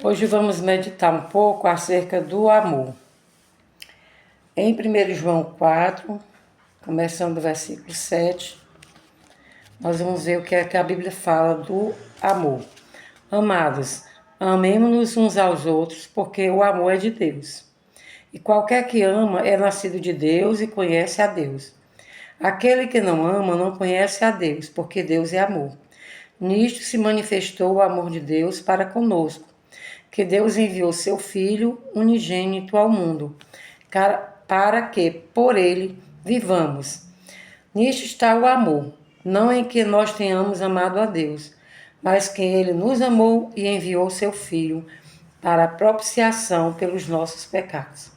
Hoje vamos meditar um pouco acerca do amor. Em 1 João 4, começando do versículo 7, nós vamos ver o que é que a Bíblia fala do amor. Amados, amemo-nos uns aos outros, porque o amor é de Deus. E qualquer que ama é nascido de Deus e conhece a Deus. Aquele que não ama não conhece a Deus, porque Deus é amor. Nisto se manifestou o amor de Deus para conosco, que Deus enviou seu Filho unigênito ao mundo, para que, por ele, vivamos. Nisto está o amor, não em que nós tenhamos amado a Deus, mas que ele nos amou e enviou seu Filho para a propiciação pelos nossos pecados.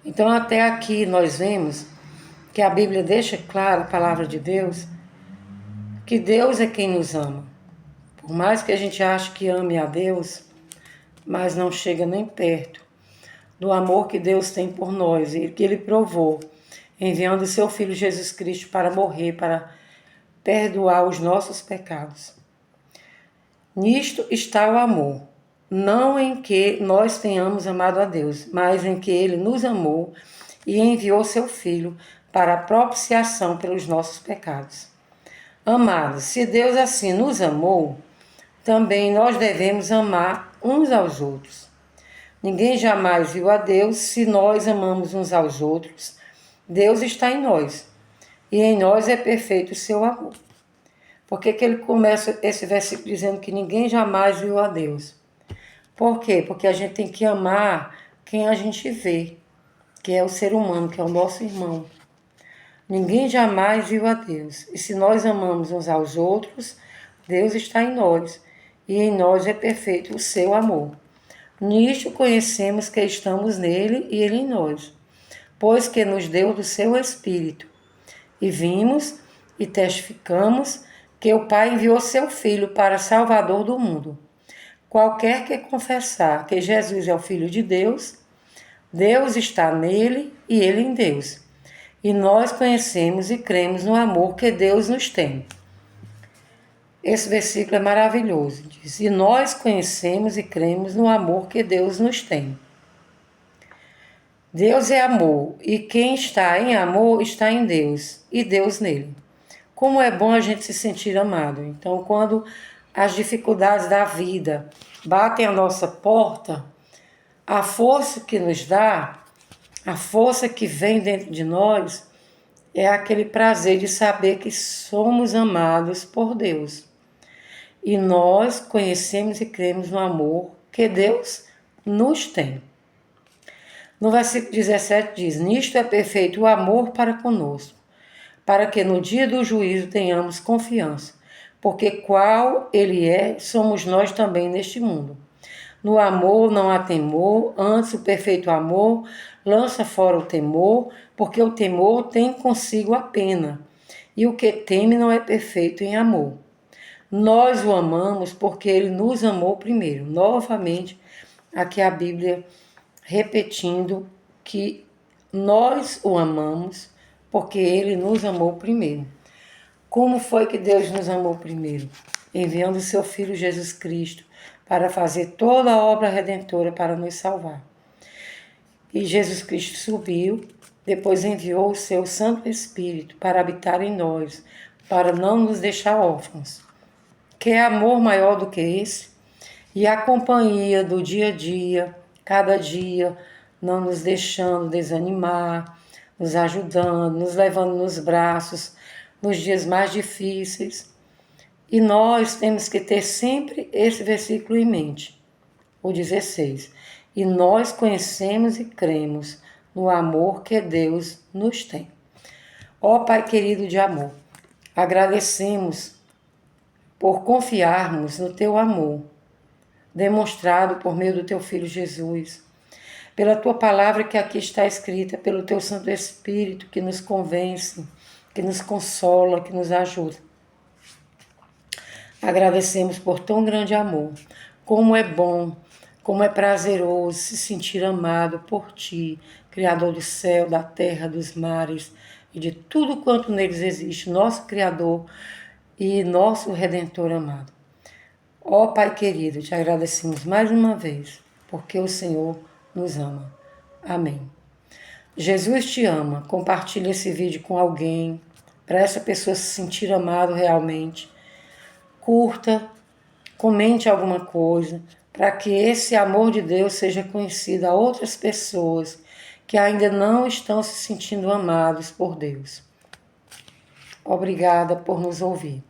Então, até aqui nós vemos que a Bíblia deixa claro, a palavra de Deus, que Deus é quem nos ama. Por mais que a gente ache que ame a Deus, mas não chega nem perto do amor que Deus tem por nós e que Ele provou, enviando o seu Filho Jesus Cristo para morrer, para perdoar os nossos pecados. Nisto está o amor, não em que nós tenhamos amado a Deus, mas em que Ele nos amou e enviou seu Filho para a propiciação pelos nossos pecados. Amados, se Deus assim nos amou, também nós devemos amar uns aos outros. Ninguém jamais viu a Deus. Se nós amamos uns aos outros, Deus está em nós, e em nós é perfeito o seu amor. Por que ele começa esse versículo dizendo que ninguém jamais viu a Deus? Por quê? Porque a gente tem que amar quem a gente vê, que é o ser humano, que é o nosso irmão. Ninguém jamais viu a Deus. E se nós amamos uns aos outros, Deus está em nós, e em nós é perfeito o seu amor. Nisto conhecemos que estamos nele e ele em nós, pois que nos deu do seu Espírito. E vimos e testificamos que o Pai enviou seu Filho para Salvador do mundo. Qualquer que confessar que Jesus é o Filho de Deus, Deus está nele e ele em Deus. E nós conhecemos e cremos no amor que Deus nos tem. Esse versículo é maravilhoso. Diz: e nós conhecemos e cremos no amor que Deus nos tem. Deus é amor, e quem está em amor está em Deus, e Deus nele. Como é bom a gente se sentir amado. Então, quando as dificuldades da vida batem à nossa porta, a força que nos dá, a força que vem dentro de nós, é aquele prazer de saber que somos amados por Deus. E nós conhecemos e cremos no amor que Deus nos tem. No versículo 17 diz: nisto é perfeito o amor para conosco, para que no dia do juízo tenhamos confiança, porque qual ele é, somos nós também neste mundo. No amor não há temor, antes o perfeito amor lança fora o temor, porque o temor tem consigo a pena, e o que teme não é perfeito em amor. Nós o amamos porque ele nos amou primeiro. Novamente, aqui a Bíblia repetindo que nós o amamos porque ele nos amou primeiro. Como foi que Deus nos amou primeiro? Enviando o seu Filho Jesus Cristo para fazer toda a obra redentora para nos salvar. E Jesus Cristo subiu, depois enviou o seu Santo Espírito para habitar em nós, para não nos deixar órfãos. Que é amor maior do que esse? E a companhia do dia a dia, cada dia, não nos deixando desanimar, nos ajudando, nos levando nos braços, nos dias mais difíceis. E nós temos que ter sempre esse versículo em mente, o 16. E nós conhecemos e cremos no amor que Deus nos tem. Ó Pai querido de amor, agradecemos por confiarmos no teu amor, demonstrado por meio do teu Filho Jesus, pela tua palavra que aqui está escrita, pelo teu Santo Espírito que nos convence, que nos consola, que nos ajuda. Agradecemos por tão grande amor. Como é bom, como é prazeroso se sentir amado por ti, Criador do céu, da terra, dos mares e de tudo quanto neles existe, nosso Criador e nosso Redentor amado. Ó Pai querido, te agradecemos mais uma vez, porque o Senhor nos ama. Amém. Jesus te ama. Compartilhe esse vídeo com alguém, para essa pessoa se sentir amado realmente. Curta, comente alguma coisa, para que esse amor de Deus seja conhecido a outras pessoas que ainda não estão se sentindo amados por Deus. Obrigada por nos ouvir.